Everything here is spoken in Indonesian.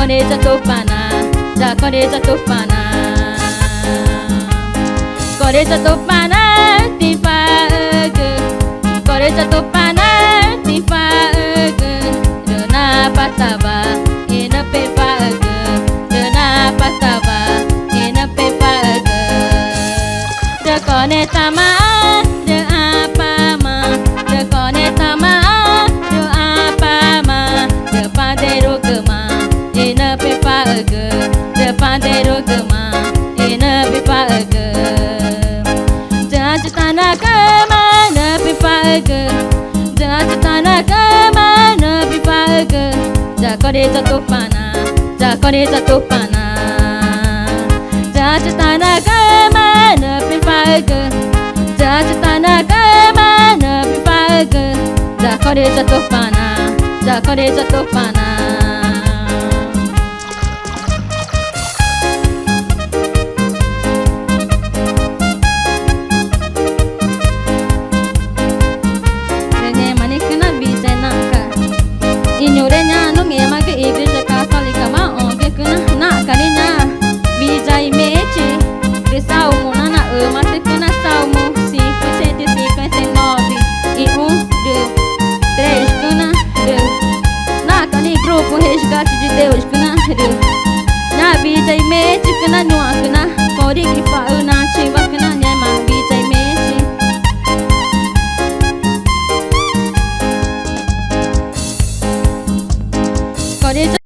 corneta tupana, da corneta tupana. Corneta tupana, ticua'üῧgü. Corneta tupana, ticua'üῧgü. De napatawa, ina pecua'üῧgü. De napatawa, ina pecua'üῧgü. De cornetamaã, de arpamaã. De cornetamaã, de harpamaã. De paderugüma, ina pecua'üῧgü. De paderugüma, ina pecua'üῧgü. Tanüacüma, nü'ῧ, tanüacüma, nü'ῧ. Da corneta tupana, da corneta tupana. Tanüacüma, nü'ῧ, tanüacüma, nü'ῧ. Da corneta tupana, da corneta tupana. Igreja Católica, na carinha, bizarramente, de salmo, na ama, na salmo 159, e 1, 2, 3, na carinha, grupo resgate de Deus, na bizarramente, na nü'ῧ, Cori, yüãtchi, na nema, bizarramente. Corneta